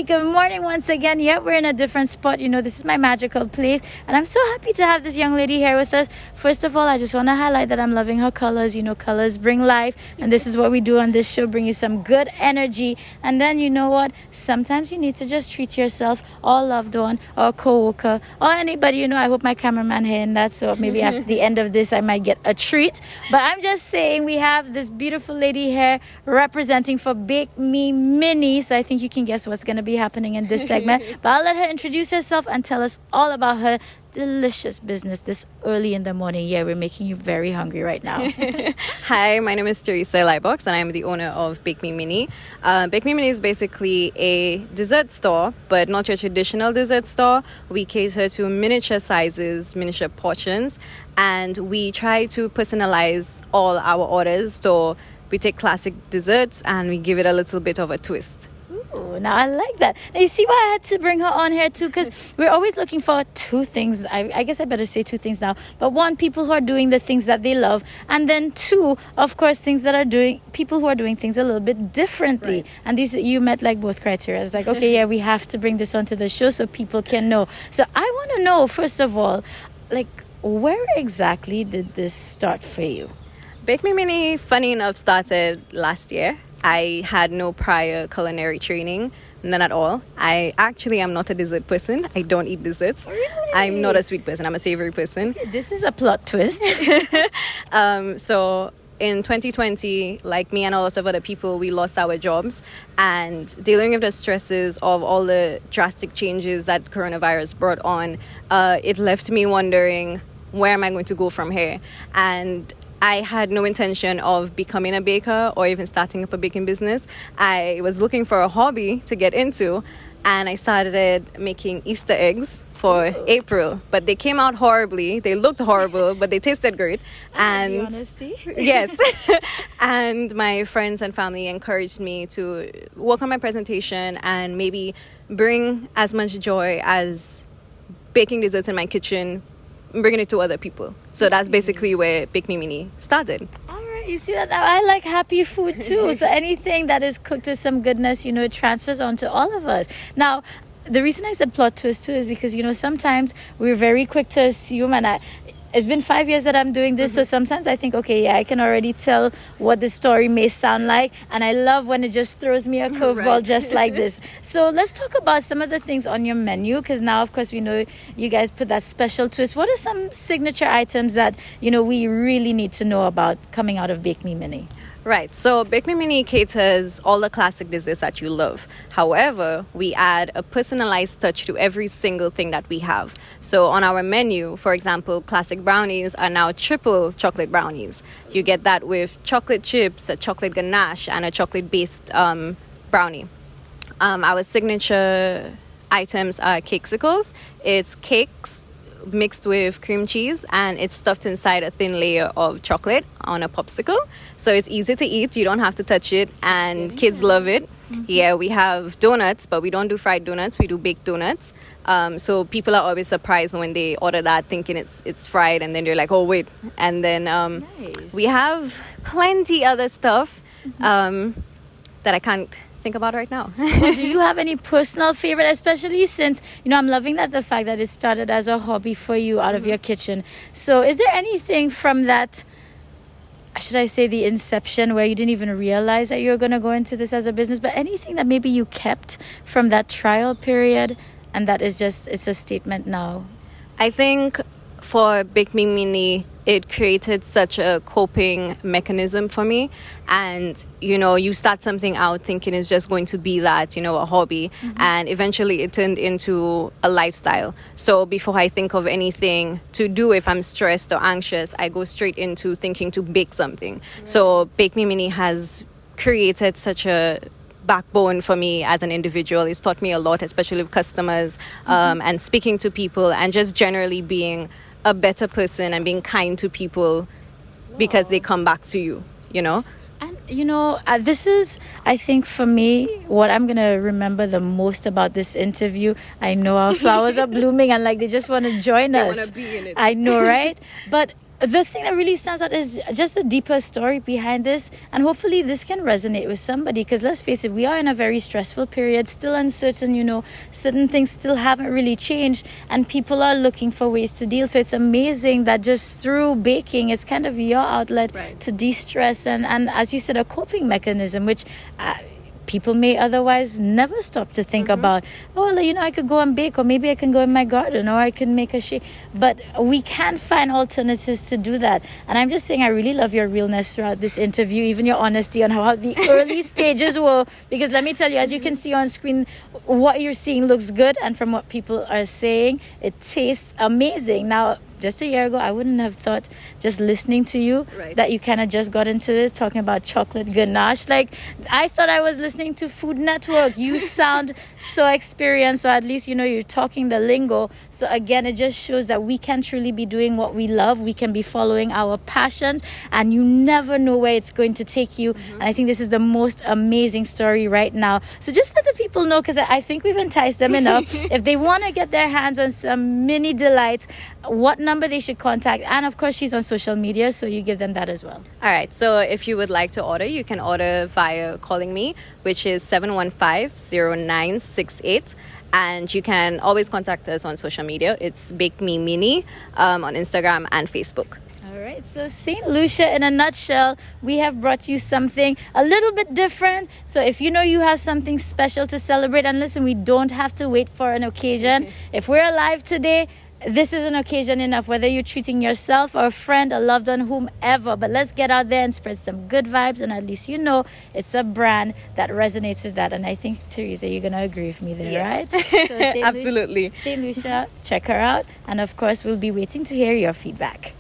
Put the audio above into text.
Good morning once again. Yeah, we're in a different spot. You know, this is my magical place, and I'm so happy to have this young lady here with us. First of all, I just want to highlight that I'm loving her colors. You know, colors bring life, and this is what we do on this show, bring you some good energy. And then, you know what, sometimes you need to just treat yourself or a loved one or a co-worker or anybody. You know, I hope my cameraman hearing that, so maybe at the end of this I might get a treat. But I'm just saying, we have this beautiful lady here representing for Bake Me Mini, so I think you can guess what's going to be happening in this segment. But I'll let her introduce herself and tell us all about her delicious business this early in the morning. Yeah, we're making you very hungry right now. Hi, my name is Teresa Libox, and I'm the owner of Bake Me Mini. Bake Me Mini is basically a dessert store, but not your traditional dessert store. We cater to miniature sizes, miniature portions, and we try to personalize all our orders. So we take classic desserts and we give it a little bit of a twist. Ooh, now I like that. Now you see why I had to bring her on here too, because we're always looking for two things. I guess I better say two things now. But one, people who are doing the things that they love, and then two, of course, people who are doing things a little bit differently. Right. And these, you met like both criteria. It's like, okay, yeah, we have to bring this onto the show so people can know. So I want to know, first of all, like, where exactly did this start for you? Bake Me Mini, funny enough, started last year. I had no prior culinary training, none at all. I actually am not a dessert person. I don't eat desserts. Really? I'm not a sweet person. I'm a savory person. Okay, this is a plot twist. So in 2020, like me and a lot of other people, we lost our jobs, and dealing with the stresses of all the drastic changes that coronavirus brought on, it left me wondering, where am I going to go from here? And I had no intention of becoming a baker or even starting up a baking business. I was looking for a hobby to get into, and I started making Easter eggs for April, but they came out horribly. They looked horrible, but they tasted great. And honesty. Yes. And my friends and family encouraged me to work on my presentation and maybe bring as much joy as baking desserts in my kitchen, bringing it to other people. So that's basically where Bake Me Mini started. All right, you see that now? I like happy food too. So anything that is cooked with some goodness, you know, it transfers on to all of us. Now, the reason I said plot twist too is because, you know, sometimes we're very quick to assume, and it's been 5 years that I'm doing this, so sometimes I think, okay, yeah, I can already tell what the story may sound like, and I love when it just throws me a curveball just like this. So let's talk about some of the things on your menu, because now, of course, we know you guys put that special twist. What are some signature items that, you know, we really need to know about coming out of Bake Me Mini? Right, so Bake Me Mini caters all the classic desserts that you love. However, we add a personalized touch to every single thing that we have. So on our menu, for example, classic brownies are now triple chocolate brownies. You get that with chocolate chips, a chocolate ganache, and a chocolate-based brownie. Our signature items are cakesicles. It's cakes mixed with cream cheese, and it's stuffed inside a thin layer of chocolate on a popsicle, so it's easy to eat. You don't have to touch it, and kids love it. Yeah, we have donuts, but we don't do fried donuts, we do baked donuts. So people are always surprised when they order that, thinking it's fried, and then they're like, oh wait. And then nice. We have plenty other stuff that I can't think about right now. Well, do you have any personal favorite, especially since, you know, I'm loving that the fact that it started as a hobby for you out of your kitchen. So is there anything from that, should I say, the inception, where you didn't even realize that you were going to go into this as a business, but anything that maybe you kept from that trial period and that is just, it's a statement now? I think for Bake Me Mini, it created such a coping mechanism for me. And, you know, you start something out thinking it's just going to be that, you know, a hobby. And eventually it turned into a lifestyle. So before I think of anything to do, if I'm stressed or anxious, I go straight into thinking to bake something. So Bake Me Mini has created such a backbone for me as an individual. It's taught me a lot, especially with customers, and speaking to people, and just generally being a better person and being kind to people because they come back to you, you know? And this is, I think, for me, what I'm gonna remember the most about this interview. I know our flowers are blooming and like they just want to join They us. wanna be in it. I know, right? But the thing that really stands out is just the deeper story behind this, and hopefully this can resonate with somebody, because let's face it, we are in a very stressful period, still uncertain, certain things still haven't really changed, and people are looking for ways to deal. So it's amazing that just through baking, it's kind of your outlet Right. to de-stress, and as you said, a coping mechanism, which people may otherwise never stop to think about. I could go and bake, or maybe I can go in my garden, or I can make a shake. But we can find alternatives to do that. And I'm just saying, I really love your realness throughout this interview, even your honesty on how the early stages were. Because let me tell you, as you can see on screen, what you're seeing looks good, and from what people are saying, it tastes amazing. Now, just a year ago, I wouldn't have thought, just listening to you, Right. that you kind of just got into this, talking about chocolate ganache. Like, I thought I was listening to Food Network. You sound so experienced, so at least, you're talking the lingo. So again, it just shows that we can truly be doing what we love. We can be following our passions, and you never know where it's going to take you. And I think this is the most amazing story right now. So just let the people know, because I think we've enticed them enough. If they want to get their hands on some mini delights, what number they should contact. And of course, she's on social media, so you give them that as well. All right, so if you would like to order, you can order via calling me, which is 715-0968. And you can always contact us on social media. It's Bake Me Mini on Instagram and Facebook. All right, so St. Lucia, in a nutshell, we have brought you something a little bit different. So if you have something special to celebrate, and listen, we don't have to wait for an occasion. If we're alive today, this is an occasion enough, whether you're treating yourself or a friend, a loved one, whomever. But let's get out there and spread some good vibes, and at least it's a brand that resonates with that. And I think, Teresa, you're going to agree with me there, right? So Absolutely. St. Lucia, check her out. And of course, we'll be waiting to hear your feedback.